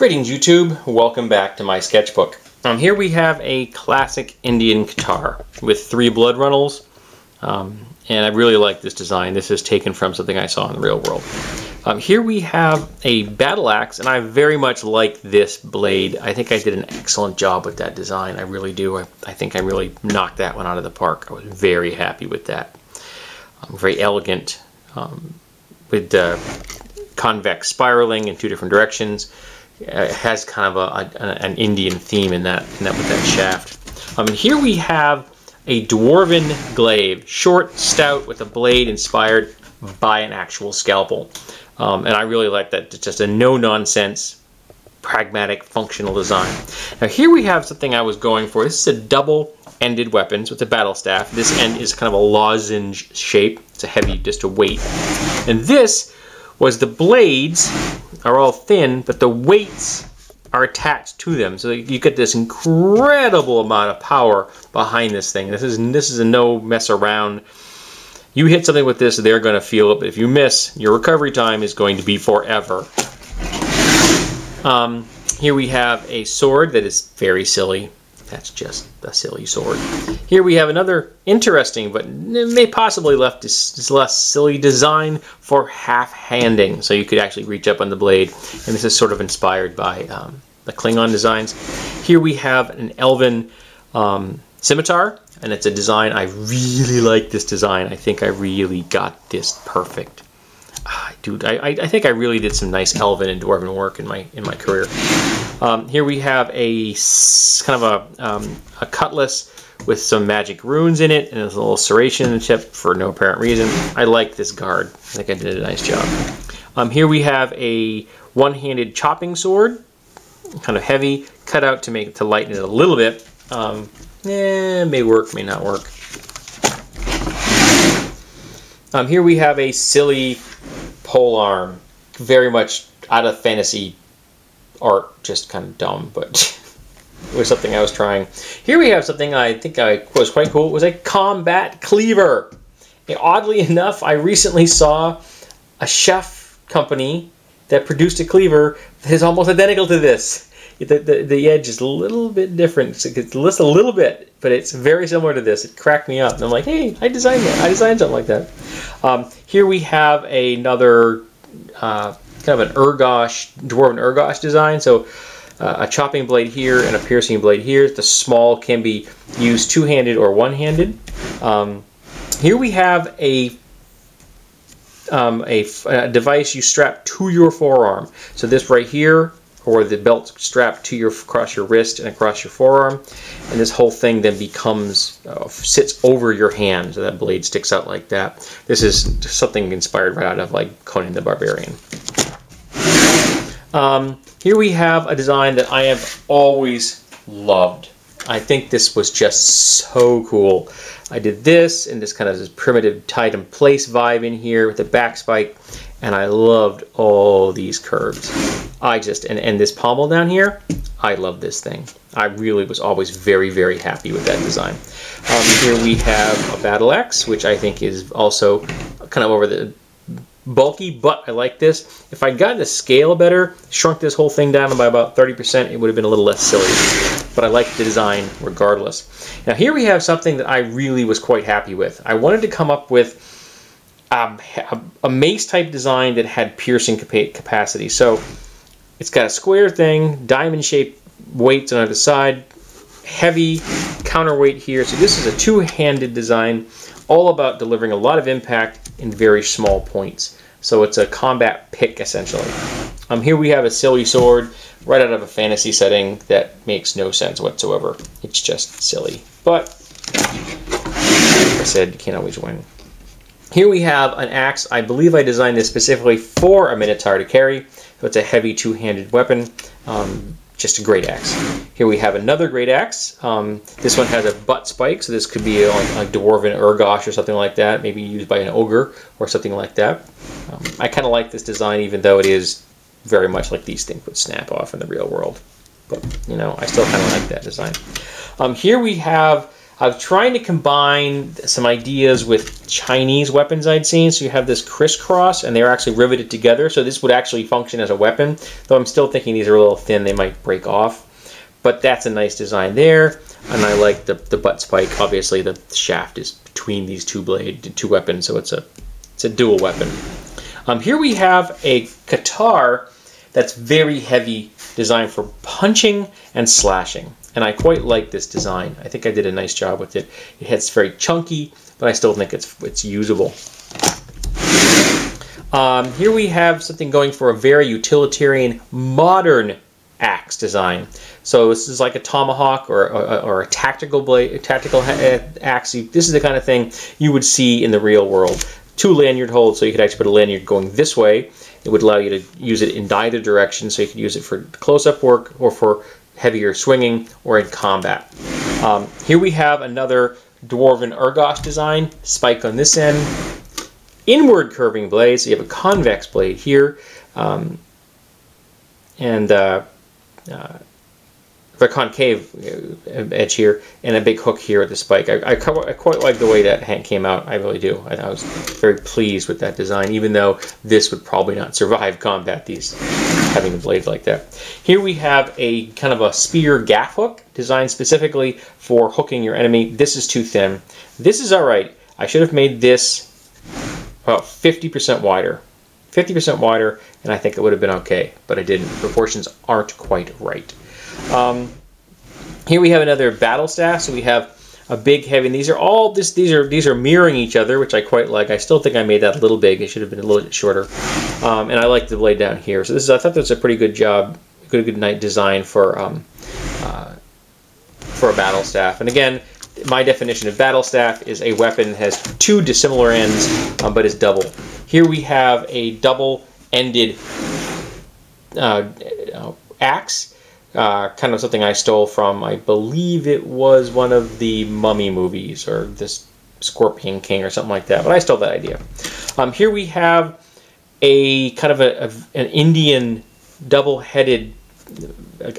Greetings YouTube, welcome back to my sketchbook. Here we have a classic Indian guitar with 3 blood runnels, and I really like this design. This is taken from something I saw in the real world. Here we have a Battleaxe, and I very much like this blade. I think I did an excellent job with that design. I really do. I think I really knocked that one out of the park. I was very happy with that. Very elegant, with convex spiraling in 2 different directions. It has kind of an Indian theme in that with that shaft. And here we have a dwarven glaive, short, stout, with a blade inspired by an actual scalpel. And I really like that. It's just a no-nonsense, pragmatic, functional design. Now here we have something I was going for. This is a double-ended weapon, so it's a battle staff. This end is kind of a lozenge shape. It's a heavy, just a weight. And this was the blades are all thin, but the weights are attached to them, so you get this incredible amount of power behind this thing. This is a no mess around. You hit something with this, they're going to feel it, but if you miss, your recovery time is going to be forever. Here we have a sword that is very silly. That's just a silly sword. Here we have another interesting, but may possibly left this less silly design for half-handing. So you could actually reach up on the blade, and this is sort of inspired by the Klingon designs. Here we have an elven scimitar, and it's a design. I really like this design. I think I really got this perfect. Dude, I think I really did some nice elven and dwarven work in my career. Here we have a kind of a cutlass with some magic runes in it, and there's a little serration chip for no apparent reason. I like this guard. I think I did a nice job. Here we have a one-handed chopping sword, kind of heavy, cut out to lighten it a little bit. May work, may not work. Here we have a silly pole arm, very much out of fantasy art, just kind of dumb, but it was something I was trying. Here we have something I think was quite cool. It was a combat cleaver. And oddly enough, I recently saw a chef company that produced a cleaver that is almost identical to this. The edge is a little bit different. It's just a little bit, but it's very similar to this. It cracked me up. And I'm like, hey, I designed that. I designed something like that. Here we have another kind of an dwarven ergosh design. So a chopping blade here and a piercing blade here. The small can be used two-handed or one-handed. Here we have a device you strap to your forearm. So this right here, or the belt strapped to across your wrist and across your forearm, and this whole thing then sits over your hand, so that blade sticks out like that. This is something inspired right out of like Conan the Barbarian. Here we have a design that I have always loved. I think this was just so cool. I did this and this kind of this primitive tied in place vibe in here with the back spike, and I loved all these curves. And this pommel down here, I love this thing. I really was always very, very happy with that design. Here we have a Battleaxe, which I think is also kind of over the bulky, but I like this. If I'd gotten the scale better, shrunk this whole thing down by about 30%, it would have been a little less silly. But I like the design regardless. Now here we have something that I really was quite happy with. I wanted to come up with a mace type design that had piercing capacity. So it's got a square thing, diamond shaped weights on either side, heavy counterweight here. So this is a two-handed design, all about delivering a lot of impact in very small points. So it's a combat pick essentially. Here we have a silly sword right out of a fantasy setting that makes no sense whatsoever. It's just silly. But like I said, you can't always win. Here we have an axe. I believe I designed this specifically for a Minotaur to carry. So it's a heavy two-handed weapon. Just a great axe. Here we have another great axe. This one has a butt spike, so this could be a dwarven ergosh or something like that, maybe used by an ogre or something like that. I kind of like this design, even though it is very much like these things would snap off in the real world. But, you know, I still kind of like that design. Here we have I was trying to combine some ideas with Chinese weapons I'd seen. So you have this crisscross, and they're actually riveted together. So this would actually function as a weapon, though I'm still thinking these are a little thin. They might break off. But that's a nice design there. And I like the butt spike. Obviously, the shaft is between these two weapons, so it's a dual weapon. Here we have a guitar that's very heavy, designed for punching and slashing. And I quite like this design. I think I did a nice job with it. It's very chunky, but I still think it's usable. Here we have something going for a very utilitarian, modern axe design. So this is like a tomahawk or a tactical blade, axe. This is the kind of thing you would see in the real world. 2 lanyard holds, so you could actually put a lanyard going this way. It would allow you to use it in either direction, so you could use it for close-up work or for heavier swinging or in combat. Here we have another dwarven ergosh design, spike on this end, inward curving blade, so you have a convex blade here, and the concave edge here, and a big hook here at the spike. I quite like the way that came out. I really do. I was very pleased with that design, even though this would probably not survive combat, having a blade like that. Here we have a kind of a spear gaff hook designed specifically for hooking your enemy. This is too thin. This is all right. I should have made this about 50% wider. 50% wider, and I think it would have been okay, but I didn't. The proportions aren't quite right. Here we have another battle staff. So we have a big, heavy. And these are all these are mirroring each other, which I quite like. I still think I made that a little big. It should have been a little bit shorter. And I like the blade down here. So I thought that's a pretty good job, good nice design for a battle staff. And again, my definition of battle staff is a weapon that has 2 dissimilar ends, but is double. Here we have a double-ended axe. Kind of something I stole from, I believe it was one of the Mummy movies, or this Scorpion King or something like that, but I stole that idea. Here we have a kind of an Indian double-headed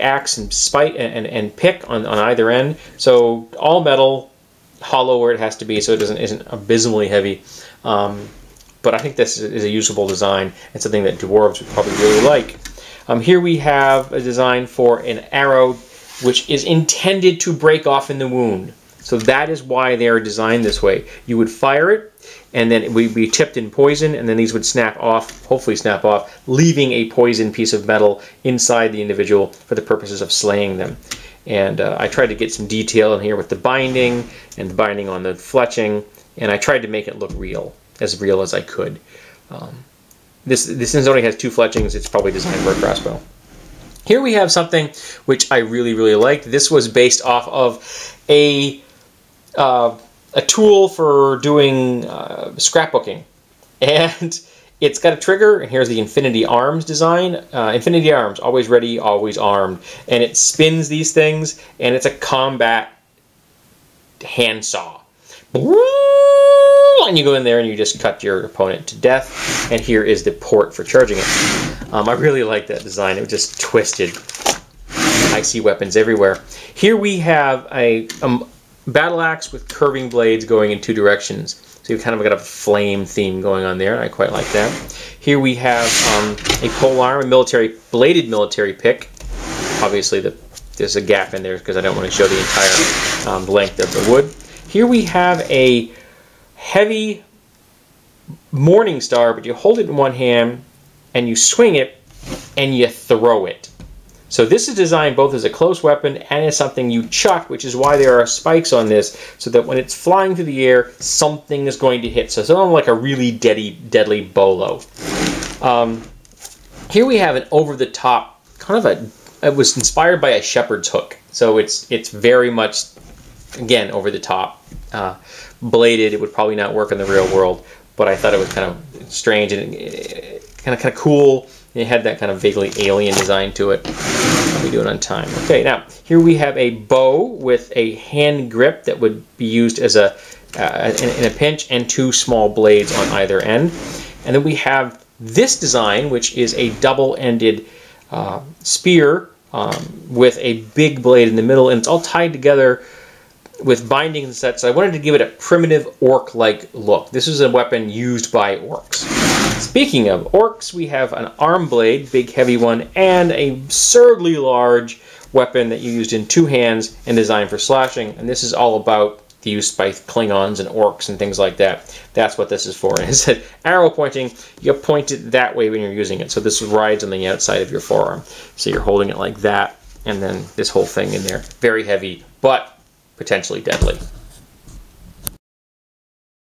axe and spike and pick on either end. So all metal, hollow where it has to be, so it isn't abysmally heavy. But I think this is a usable design and something that dwarves would probably really like. Here we have a design for an arrow which is intended to break off in the wound. So that is why they are designed this way. You would fire it, and then it would be tipped in poison, and then these would snap off, hopefully snap off, leaving a poisoned piece of metal inside the individual for the purposes of slaying them. And I tried to get some detail in here with the binding and the binding on the fletching, and I tried to make it look real as I could. This only has 2 fletchings. It's probably designed for a crossbow. Here we have something which I really, really liked. This was based off of a tool for doing scrapbooking. And it's got a trigger, and here's the Infinity Arms design. Infinity Arms, always ready, always armed. And it spins these things, and it's a combat handsaw. And you go in there and you just cut your opponent to death. And here is the port for charging it. I really like that design. It was just twisted. I see weapons everywhere. Here we have a Battleaxe with curving blades going in 2 directions. So you've kind of got a flame theme going on there. I quite like that. Here we have a polearm, a bladed military pick. Obviously there's a gap in there because I don't want to show the entire length of the wood. Here we have a heavy Morning Star, but you hold it in one hand and you swing it and you throw it. So this is designed both as a close weapon and as something you chuck, which is why there are spikes on this, so that when it's flying through the air, something is going to hit. So it's almost like a really deadly bolo. Here we have an over-the-top, it was inspired by a shepherd's hook. So it's very much, again, over-the-top. Bladed, it would probably not work in the real world, but I thought it was kind of strange and kind of cool. It had that kind of vaguely alien design to it. How we doing on time? Okay, now here we have a bow with a hand grip that would be used as in a pinch, and 2 small blades on either end. And then we have this design, which is a double-ended spear with a big blade in the middle, and it's all tied together with bindings and sets, I wanted to give it a primitive orc-like look. This is a weapon used by orcs. Speaking of orcs, we have an arm blade, big heavy one, and a absurdly large weapon that you used in 2 hands and designed for slashing. And this is all about the use by Klingons and orcs and things like that. That's what this is for. And it said arrow pointing, you point it that way when you're using it. So this rides on the outside of your forearm. So you're holding it like that, and then this whole thing in there. Very heavy, but potentially deadly.